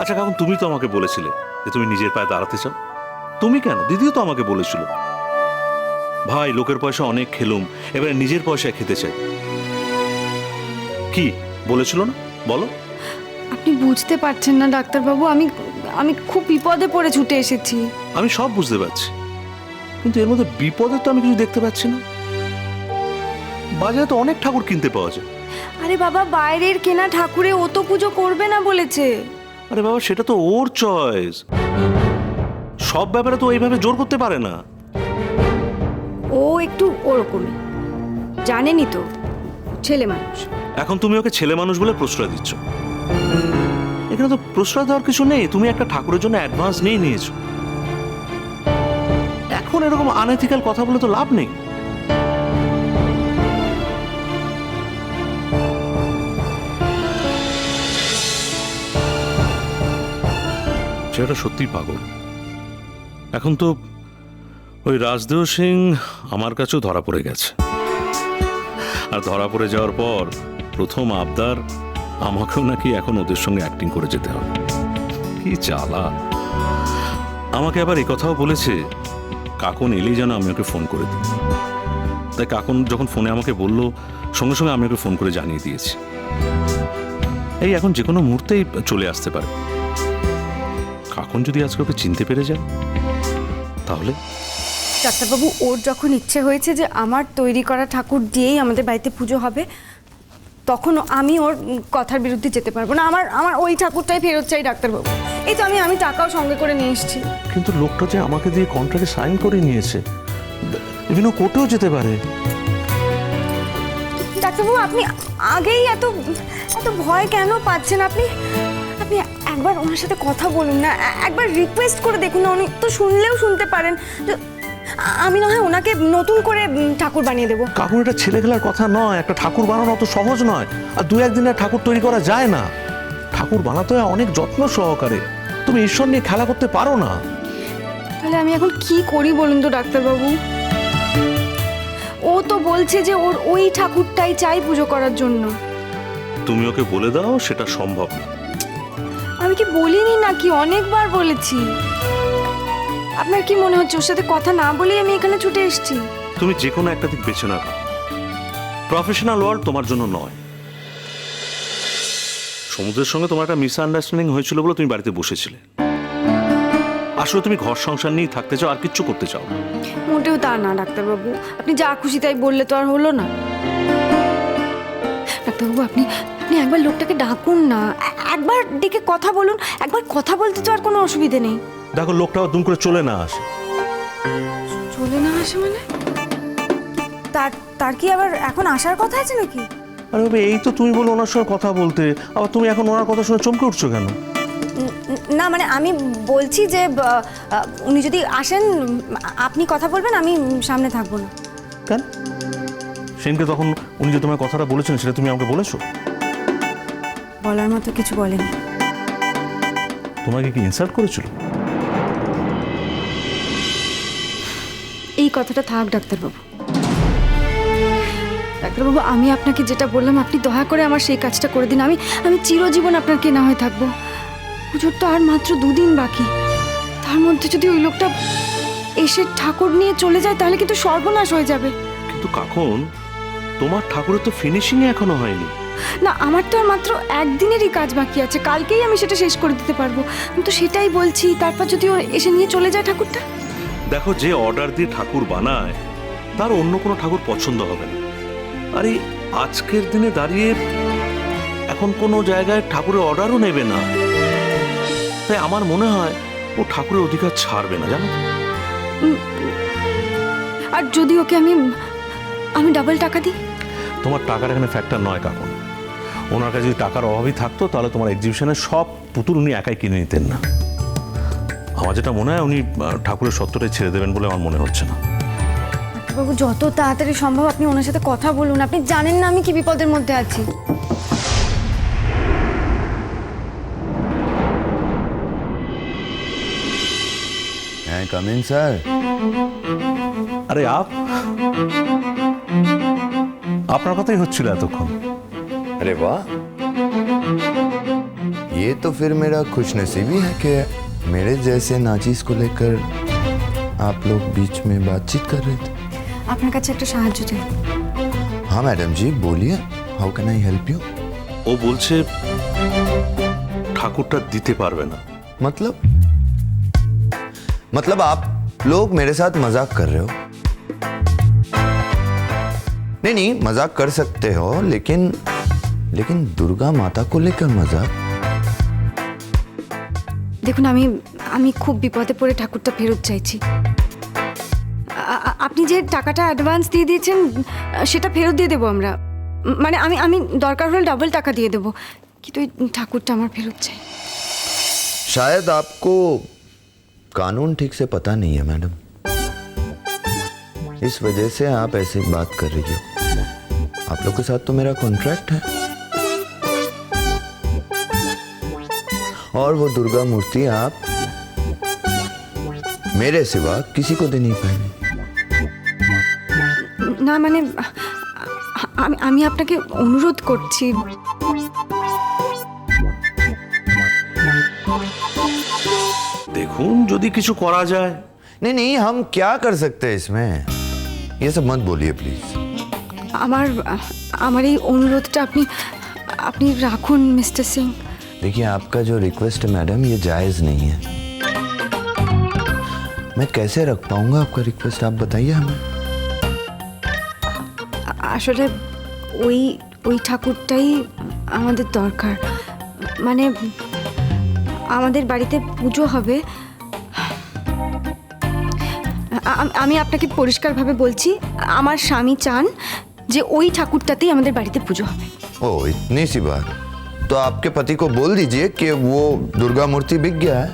আচ্ছা কাকুন, তুমি তো আমাকে বলেছিলে যে তুমি নিজের পায়ে দাঁড়াতে চাও। তুমি কেন, দিদিও তো আমাকে বলেছিল ভাই লোকের পয়সা অনেক খেলুম, এবারে নিজের পয়সায় খেতে চাই। কি বলেছিল না বলো? আপনি বুঝতে পারছেন না ডাক্তারবাবু, আমি আমি খুব বিপদে পড়ে ছুটে এসেছি। আমি সব বুঝতে পারছি, কিন্তু এর মধ্যে বিপদে তো আমি কিছু দেখতে পাচ্ছি না। বাজারে তো অনেক ঠাকুর কিনতে পাওয়া যায়। আরে বাবা, বাইরের কেনা ঠাকুরে ও তো পুজো করবে না বলেছে। আরে বাবা, সেটা তো ওর চয়েস, সব ব্যাপারে তো এইভাবে জোর করতে পারে না। ও একটু ওরকমই, জানেনই তো, ছেলে মানুষ। এখন তুমি ওকে ছেলে মানুষ বলে প্রশ্রয় দিচ্ছ। এখানে তো প্রশ্রয় দেওয়ার কিছু নেই, তুমি একটা ঠাকুরের জন্য অ্যাডভান্স নিয়েছো। এখন এরকম আনএথিক্যাল কথা বলে তো লাভ নেই। ছেলেটা সত্যি পাগল। এখন তো ওই রাজদেও সিং আমার কাছেও ধরা পড়ে গেছে, আর ধরা পড়ে যাওয়ার পর প্রথম আবদার আমাকেও নাকি এখন ওদের সঙ্গে অ্যাক্টিং করে যেতে হবে। কি চালা! আমাকে আবার এই কথাও বলেছে কাকুন এলেই যেন আমি ওকে ফোন করে দিই। তাই কাকুন যখন ফোনে আমাকে বললো, সঙ্গে সঙ্গে আমি ওকে ফোন করে জানিয়ে দিয়েছি। এই এখন যে কোনো মুহূর্তেই চলে আসতে পারে। কাকুন যদি আজকে ওকে চিনতে পেরে যায় তাহলে? ডাক্তারবাবু, ওর যখন ইচ্ছে হয়েছে যে আমার তৈরি করা ঠাকুর দিয়েই আমাদের বাড়িতে পুজো হবে, তখন আমি ওর কথার বিরুদ্ধে যেতে পারবো না। আমার আমার ওই ঠাকুরটাই ফেরত চাই ডাক্তারবাবু। এই তো আমি টাকাও সঙ্গে করে নিয়ে এসেছি। কিন্তু লোকটা যে আমাকে দিয়ে কন্ট্রাক্টে সাইন করে নিয়েছে, বিভিন্ন কোর্টেও যেতে পারে। ডাক্তারবাবু, আপনি আগেই এত এত ভয় কেন পাচ্ছেন? আপনি আপনি একবার ওনার সাথে কথা বলুন না, একবার রিকোয়েস্ট করে দেখুন না, উনি তো শুনলেও শুনতে পারেন। আমি না হয় ওনাকে নতুন করে ঠাকুর বানিয়ে দেবো। কাকুন, এটা ছেলে খেলার কথা নয়, একটা ঠাকুর বানানো অত সহজ নয়। আর দু একদিনে ঠাকুর তৈরি করা যায় না। ঠাকুর বানাতে হয় অনেক যত্ন সহকারে। তুমি ঈশ্বর নিয়ে খেলা করতে পারো না। তাহলে আমি এখন কি করি বলুন তো ডাক্তারবাবু? ও তো বলছে যে ওর ওই ঠাকুরটাই চাই পুজো করার জন্য। তুমি ওকে বলে দাও সেটা সম্ভব না। আমি কি বলিনি নাকি? অনেকবার বলেছি। আপনার কি মনে হচ্ছে ওর সাথে কথা না বলেই আমি এখানে ছুটে এসেছি? তুমি যে কোনো একটা দিক বেছে নাও। প্রফেশনাল ওয়ার্ল্ড তোমার জন্য নয়। সমুদ্রের সঙ্গে তোমার একটা মিসআন্ডারস্ট্যান্ডিং হয়েছিল বলে তুমি বাড়িতে বসেছিলে। আসলে তুমি ঘর সংসার নিয়ে থাকতে চাও, আর কিচ্ছু করতে চাও না। মোটেও তা না ডাক্তারবাবু, আপনি যা খুশি তাই বললে তো আর হলো না। ডাক্তারবাবু, আপনি আপনি একবার লোকটাকে ডাকুন না, একবার ডেকে কথা বলুন। একবার কথা বলতে তো আর কোনো অসুবিধে নেই। দেখো লোকটা দুম করে চলে না আসে। চলে না আসে মানে? তার তার কি আবার এখন আসার কথা আছে নাকি? আরে বাবা, এই তো তুমি বলো ওনার সঙ্গে কথা বলতে, আবার তুমি এখন ওনার কথা শুনে চমকে উঠছো কেন? না মানে আমি বলছি যে উনি যদি আসেন, আপনি কথা বলবেন, আমি সামনে থাকবো না। কেন? সেদিনকে তখন উনি যে তোমার কথাটা বলেছেন সেটা তুমি আমাকে বলেছো? বলার মতো কিছু বলেনি। তোমাকে কি ইনসাল্ট করেছিল? এই কথাটা থাক ডাক্তারবাবু। ডাক্তারবাবু, আমি আপনাকে যেটা বললাম, আপনি দয়া করে আমার সেই কাজটা করে দিন। আমি আমি চিরজীবন আপনার কেনা হয়ে থাকবো। পুজোর তো আর মাত্র 2 দিন বাকি। তার মধ্যে যদি ওই লোকটা এসে ঠাকুর নিয়ে চলে যায় তাহলে কিন্তু সর্বনাশ হয়ে যাবে। কিন্তু কাকুন, তোমার ঠাকুরের তো ফিনিশিং এখনো হয়নি। না, আমার তো আর মাত্র 1 দিনেরই কাজ বাকি আছে। কালকেই আমি সেটা শেষ করে দিতে পারবো। আমি তো সেটাই বলছি। তারপর যদি ও এসে নিয়ে চলে যায় ঠাকুরটা? দেখো, যে অর্ডার দিয়ে ঠাকুর বানায় তার অন্য কোনো ঠাকুর পছন্দ হবে না। আর এই আজকের দিনে দাঁড়িয়ে এখন কোনো জায়গায় ঠাকুরের অর্ডারও নেবে না। তাই আমার মনে হয় ও ঠাকুরের অধিকার ছাড়বে না, জানো? আর যদি ওকে আমি আমি ডাবল টাকা দিই? তোমার টাকার এখানে ফ্যাক্টর নয় কাকুন। ওনার কাছে যদি টাকার অভাবই থাকতো তাহলে তোমার এক্সিবিশনের সব পুতুল উনি একাই কিনে নিতেন না। আমার যেটা মনে হয় উনি ঠাকুরের সত্যটাই ছেড়ে দেবেন বলে আমার মনে হচ্ছে না। বাবু, যত তাড়াতাড়ি সম্ভব আপনি ওনার সাথে কথা বলুন। আপনি জানেন না আমি কি বিপদের মধ্যে আছি। হ্যাঁ, কাম ইন স্যার। আরে আপনার কথাই হচ্ছিল এতক্ষণ। अरे वाह, ये तो फिर मेरा खुशनसीबी है कि मेरे जैसे नाचीज को लेकर आप लोग बीच में बातचीत कर रहे थे। আপনার কাছে একটা সাহায্য চাই। हाँ मैडम जी बोलिए, how can I help you? ও বলছে ঠাকুরটা দিতে পারবে না। मतलब आप लोग मेरे साथ मजाक कर रहे हो? नहीं मजाक कर सकते हो, लेकिन दुर्गा माता को लेकर मजाक? দেখুন আমি আমি খুব বিপদে পড়ে ঠাকুরটা ফেরত চাইছি। আপনি যে টাকাটা অ্যাডভান্স দিয়ে দিয়েছেন সেটা ফেরত দিয়ে দেবো আমরা। মানে আমি আমি দরকার হলে ডাবল টাকা দিয়ে দেবো, কিন্তু ওই ঠাকুরটা আমার ফেরত চাই। शायद आपको कानून ठीक से पता नहीं है मैडम, इस वजह से आप ऐसे बात कर रही हो। आप लोग के साथ तो मेरा कॉन्ट्रैक्ट है और वो दुर्गा मूर्ति आप मेरे सिवा किसी को दे नहीं पाएंगे। না মানে আমি আমি আপনাকে অনুরোধ করছি। দেখুন যদি কিছু করা যায়। नहीं हम क्या कर सकते हैं इसमें, ये सब मत बोलिए प्लीज। আমার আমার এই অনুরোধটা আপনি আপনি রাখুন মিস্টার সিং। देखिए आपका जो रिक्वेस्ट है मैडम ये जायज नहीं है। मैं कैसे रख पाऊंगा आपका रिक्वेस्ट, आप बताइए हमें। আসলে ওই ওই ঠাকুরটাই আমাদের দরকার। মানে আমাদের বাড়িতে পুজো হবে। আমি আপনাকে পরিষ্কারভাবে বলছি, আমার স্বামী চান যে ওই ঠাকুরটাতেই আমাদের বাড়িতে পুজো হবে। ओ इतनी सी बात, तो आपके पति को बोल दीजिए कि वो दुर्गा मूर्ति बिक गया है।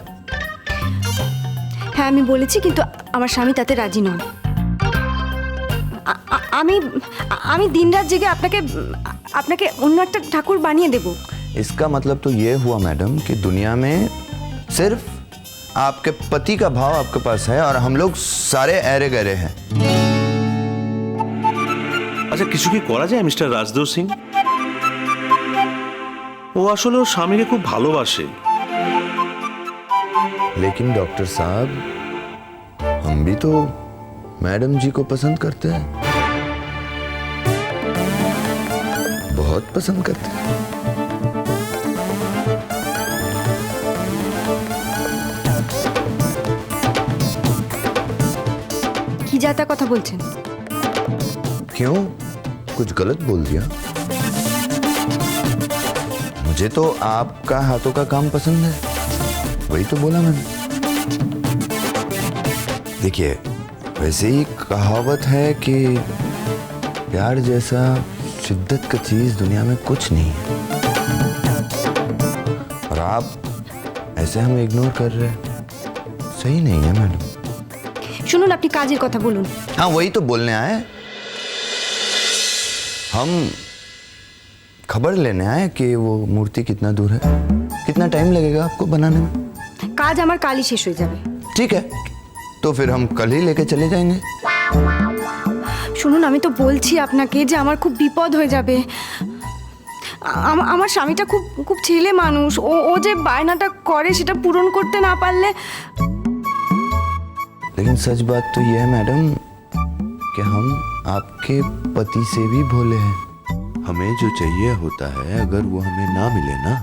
হ্যাঁ আমি বলেছি, কিন্তু আমার স্বামী তাতে রাজি নন। আমি আমি দিনরাত জেগে আপনাকে আপনাকে অন্য একটা ঠাকুর বানিয়ে দেব। इसका मतलब तो ये हुआ मैडम कि दुनिया में सिर्फ आपके पति का भाव आपके पास है और हम लोग सारे ऐरे गहरे हैं। আচ্ছা কিছু কি করা যায় মিস্টার রাজদেও সিং? ও আসলে ওর স্বামীকে খুব ভালোবাসে। लेकिन डॉक्टर साहब हम भी तो मैडम जी को पसंद करते हैं, बहुत पसंद करते हैं। কি যাতা কথা বলছেন? क्यों, कुछ गलत बोल दिया? मुझे तो आपका हाथों का काम पसंद है, वही तो बोला मैंने। देखिए वैसे ही कहावत है कि प्यार जैसा शिद्दत का चीज दुनिया में कुछ नहीं है, और आप ऐसे हमें इग्नोर कर रहे हैं, सही नहीं है मैडम। শুনুন আপনি কাজের কথা বলুন। हाँ वही तो बोलने आए, हम खबर लेने आए कि वो मूर्ति कितना दूर है, कितना टाइम लगेगा आपको बनाने में। কাজ আমার কালই শেষ হয়ে যাবে। ठीक है, तो फिर हम कल ही लेके चले जाएंगे। শুনুন আমি তো বলছি আপনাকে যে আমার খুব বিপদ হয়ে যাবে। আমার স্বামীটা খুব খুব ছেলে মানুষ, ও ও যে বায়নাটা করে সেটা পূরণ করতে না পারলে। लेकिन सच बात तो ये है मैडम कि हम आपके पति से भी भोले हैं। हमें जो चाहिए होता है अगर वो हमें ना मिले ना,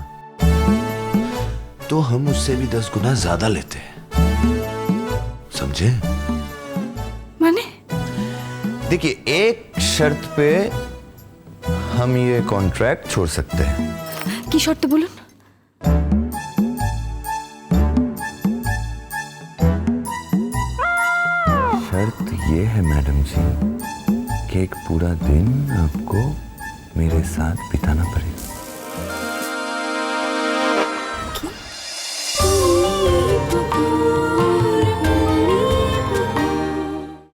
तो हम उससे भी 10 गुना ज्यादा लेते हैं, समझे? মানে देखिए एक शर्त पे हम ये कॉन्ट्रैक्ट छोड़ सकते हैं। কি শর্ত বলুন? शर्त ये है मैडम जी कि एक पूरा दिन आपको मेरे साथ बिताना पड़ेगा।